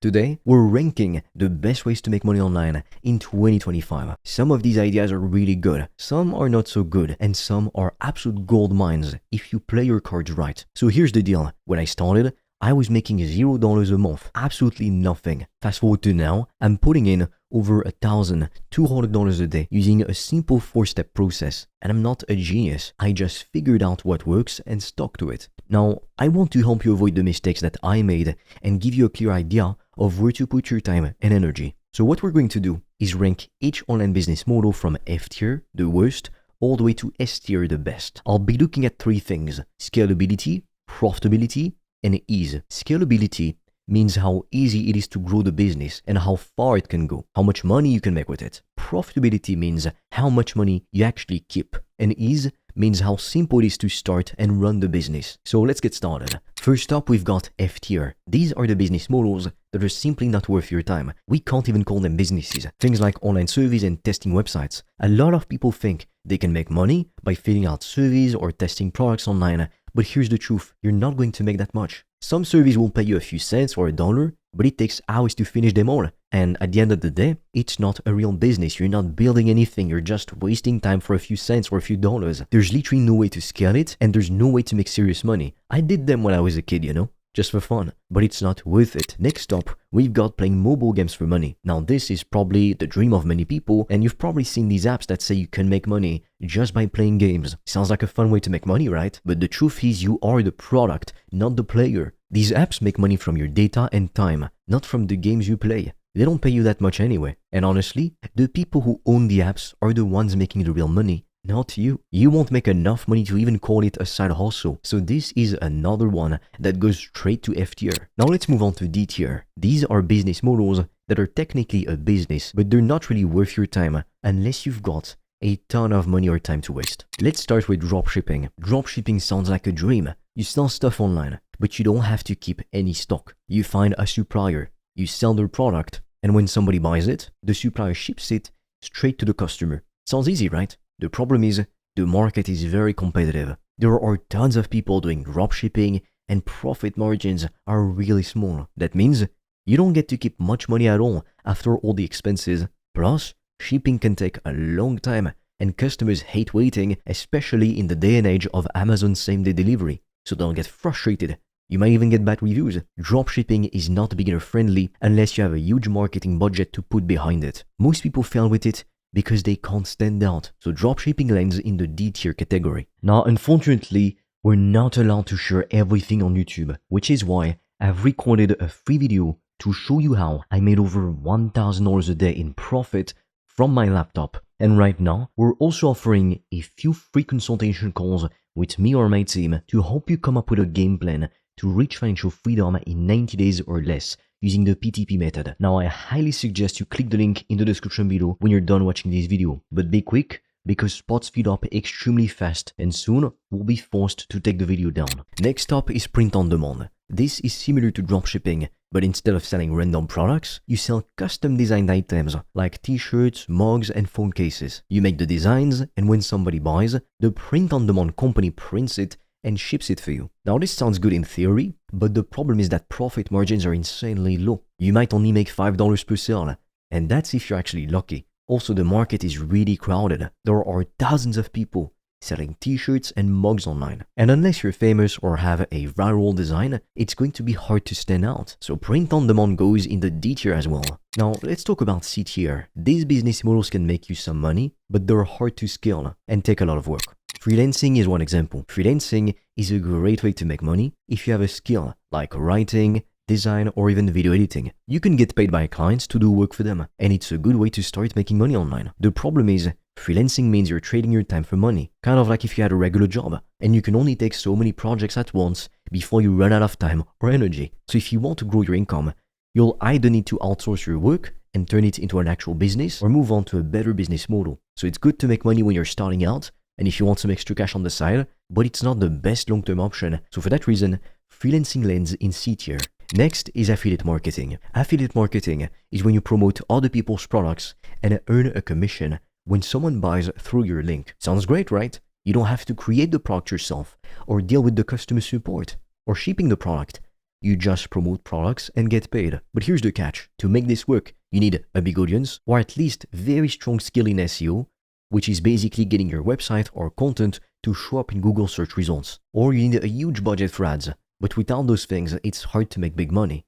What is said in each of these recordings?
Today, we're ranking the best ways to make money online in 2025. Some of these ideas are really good, some are not so good, and some are absolute gold mines if you play your cards right. So here's the deal. When I started, I was making $0 a month, absolutely nothing. Fast forward to now, I'm putting in over $1,200 a day using a simple 4-step process. And I'm not a genius, I just figured out what works and stuck to it. Now, I want to help you avoid the mistakes that I made and give you a clear idea of where to put your time and energy. So what we're going to do is rank each online business model from F tier, the worst, all the way to S tier, the best. I'll be looking at 3 things: scalability, profitability, and ease. Scalability means how easy it is to grow the business and how far it can go, how much money you can make with it. Profitability means how much money you actually keep. And ease means how simple it is to start and run the business. So let's get started. First up, we've got F tier. These are the business models that are simply not worth your time. We can't even call them businesses. Things like online surveys and testing websites. A lot of people think they can make money by filling out surveys or testing products online. But here's the truth, you're not going to make that much. Some surveys will pay you a few cents or $1, but it takes hours to finish them all. And at the end of the day, it's not a real business. You're not building anything. You're just wasting time for a few cents or a few dollars. There's literally no way to scale it, and there's no way to make serious money. I did them when I was a kid, just for fun, but it's not worth it. Next up, we've got playing mobile games for money. Now this is probably the dream of many people, and you've probably seen these apps that say you can make money just by playing games. Sounds like a fun way to make money, right? But the truth is you are the product, not the player. These apps make money from your data and time, not from the games you play. They don't pay you that much anyway. And honestly, the people who own the apps are the ones making the real money. Not you. You won't make enough money to even call it a side hustle. So this is another one that goes straight to F tier. Now let's move on to D tier. These are business models that are technically a business, but they're not really worth your time unless you've got a ton of money or time to waste. Let's start with dropshipping. Dropshipping sounds like a dream. You sell stuff online, but you don't have to keep any stock. You find a supplier, you sell their product, and when somebody buys it, the supplier ships it straight to the customer. Sounds easy, right? The problem is, the market is very competitive. There are tons of people doing dropshipping and profit margins are really small. That means you don't get to keep much money at all after all the expenses. Plus, shipping can take a long time and customers hate waiting, especially in the day and age of Amazon same-day delivery. So don't get frustrated. You might even get bad reviews. Dropshipping is not beginner friendly unless you have a huge marketing budget to put behind it. Most people fail with it because they can't stand out. So dropshipping lands in the D tier category. Now, unfortunately, we're not allowed to share everything on YouTube, which is why I've recorded a free video to show you how I made over $1,000 a day in profit from my laptop. And right now, we're also offering a few free consultation calls with me or my team to help you come up with a game plan to reach financial freedom in 90 days or less using the PTP method. Now, I highly suggest you click the link in the description below when you're done watching this video. But be quick, because spots fill up extremely fast and soon we'll be forced to take the video down. Next up is print on demand. This is similar to dropshipping, but instead of selling random products, you sell custom designed items like t-shirts, mugs, and phone cases. You make the designs, and when somebody buys, the print on demand company prints it and ships it for you. Now this sounds good in theory, but the problem is that profit margins are insanely low. You might only make $5 per sale, and that's if you're actually lucky. Also, the market is really crowded. There are thousands of people selling t-shirts and mugs online. And unless you're famous or have a viral design, it's going to be hard to stand out. So print on demand goes in the D tier as well. Now let's talk about C tier. These business models can make you some money, but they're hard to scale and take a lot of work. Freelancing is one example. Freelancing is a great way to make money if you have a skill like writing, design, or even video editing. You can get paid by clients to do work for them, and it's a good way to start making money online. The problem is, freelancing means you're trading your time for money, kind of like if you had a regular job, and you can only take so many projects at once before you run out of time or energy. So if you want to grow your income, you'll either need to outsource your work and turn it into an actual business or move on to a better business model. So it's good to make money when you're starting out, and if you want some extra cash on the side, but it's not the best long-term option. So for that reason, freelancing lands in C tier. Next is affiliate marketing. Affiliate marketing is when you promote other people's products and earn a commission when someone buys through your link. Sounds great, right? You don't have to create the product yourself or deal with the customer support or shipping the product. You just promote products and get paid. But here's the catch. To make this work, you need a big audience or at least very strong skill in SEO, which is basically getting your website or content to show up in Google search results. Or you need a huge budget for ads. But without those things, it's hard to make big money.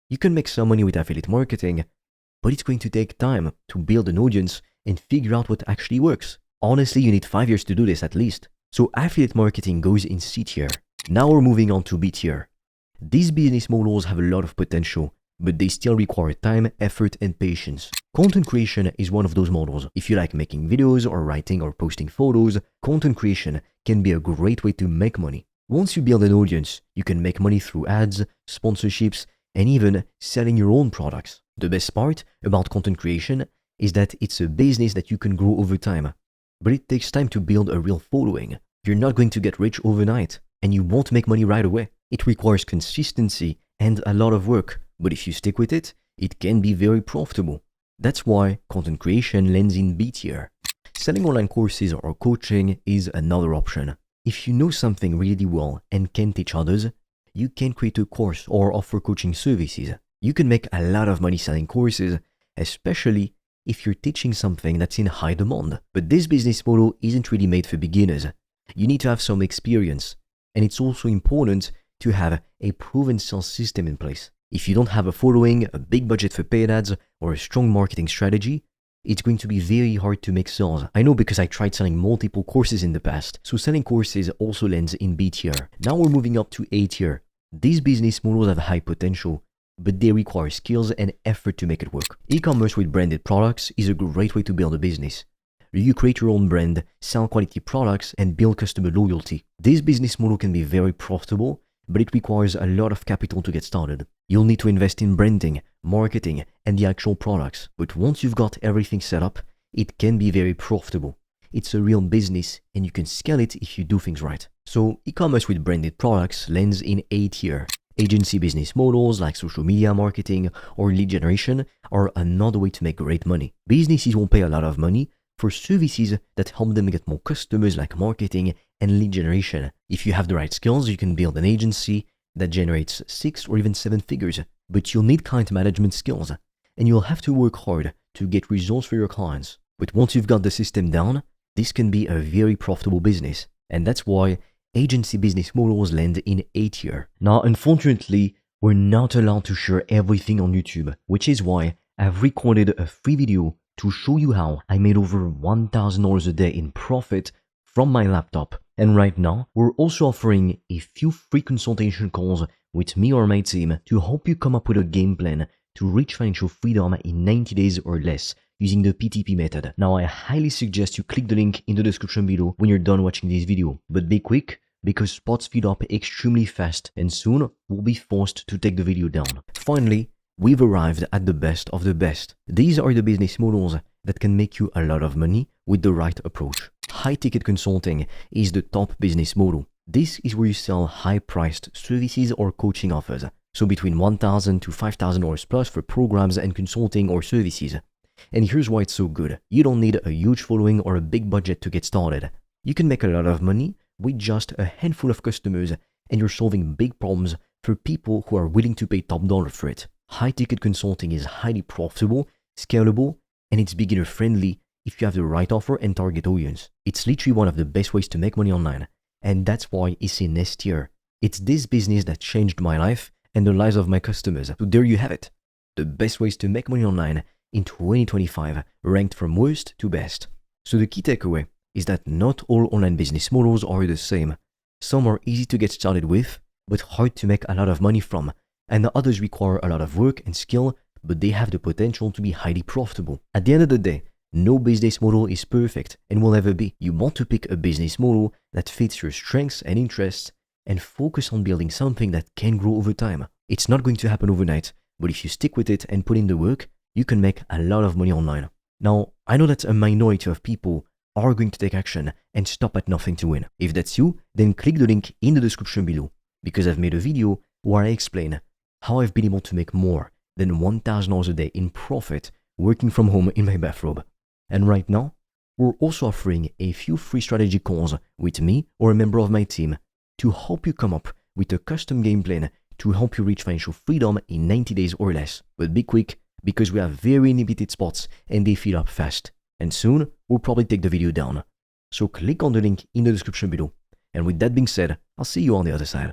You can make some money with affiliate marketing, but it's going to take time to build an audience and figure out what actually works. Honestly, you need 5 years to do this at least. So affiliate marketing goes in C tier. Now we're moving on to B tier. These business models have a lot of potential, but they still require time, effort, and patience. Content creation is one of those models. If you like making videos or writing or posting photos, content creation can be a great way to make money. Once you build an audience, you can make money through ads, sponsorships, and even selling your own products. The best part about content creation is that it's a business that you can grow over time. But it takes time to build a real following. You're not going to get rich overnight, and you won't make money right away. It requires consistency and a lot of work, but if you stick with it, it can be very profitable. That's why content creation lands in B tier. Selling online courses or coaching is another option. If you know something really well and can teach others, you can create a course or offer coaching services. You can make a lot of money selling courses, especially if you're teaching something that's in high demand. But this business model isn't really made for beginners. You need to have some experience, and it's also important to have a proven sales system in place. If you don't have a following, a big budget for paid ads, or a strong marketing strategy, it's going to be very hard to make sales. I know because I tried selling multiple courses in the past, so selling courses also lands in B tier. Now we're moving up to A tier. These business models have high potential, but they require skills and effort to make it work. E-commerce with branded products is a great way to build a business. You create your own brand, sell quality products, and build customer loyalty. This business model can be very profitable, but it requires a lot of capital to get started. You'll need to invest in branding, marketing, and the actual products. But once you've got everything set up, it can be very profitable. It's a real business, and you can scale it if you do things right. So e-commerce with branded products lands in A tier. Agency business models like social media marketing or lead generation are another way to make great money. Businesses won't pay a lot of money for services that help them get more customers like marketing and lead generation. If you have the right skills, you can build an agency that generates 6 or even 7 figures, but you'll need client management skills, and you'll have to work hard to get results for your clients. But once you've got the system down, this can be a very profitable business, and that's why agency business models land in A tier. Now, unfortunately, we're not allowed to share everything on YouTube, which is why I've recorded a free video to show you how I made over $1,000 a day in profit from my laptop. And right now, we're also offering a few free consultation calls with me or my team to help you come up with a game plan to reach financial freedom in 90 days or less using the PTP method. Now, I highly suggest you click the link in the description below when you're done watching this video. But be quick, because spots fill up extremely fast and soon we'll be forced to take the video down. Finally, we've arrived at the best of the best. These are the business models that can make you a lot of money with the right approach. High-ticket consulting is the top business model. This is where you sell high-priced services or coaching offers, so between $1,000 to $5,000 plus for programs and consulting or services. And here's why it's so good. You don't need a huge following or a big budget to get started. You can make a lot of money with just a handful of customers, and you're solving big problems for people who are willing to pay top dollar for it. High-ticket consulting is highly profitable, scalable, and it's beginner-friendly if you have the right offer and target audience. It's literally one of the best ways to make money online, and that's why it's in S tier. It's this business that changed my life and the lives of my customers. So there you have it. The best ways to make money online in 2025, ranked from worst to best. So the key takeaway is that not all online business models are the same. Some are easy to get started with, but hard to make a lot of money from, and others require a lot of work and skill, but they have the potential to be highly profitable. At the end of the day, no business model is perfect and will ever be. You want to pick a business model that fits your strengths and interests and focus on building something that can grow over time. It's not going to happen overnight, but if you stick with it and put in the work, you can make a lot of money online. Now, I know that a minority of people are going to take action and stop at nothing to win. If that's you, then click the link in the description below, because I've made a video where I explain how I've been able to make more than $1,000 a day in profit working from home in my bathrobe. And right now, we're also offering a few free strategy calls with me or a member of my team to help you come up with a custom game plan to help you reach financial freedom in 90 days or less. But be quick, because we have very limited spots and they fill up fast. And soon, we'll probably take the video down. So click on the link in the description below. And with that being said, I'll see you on the other side.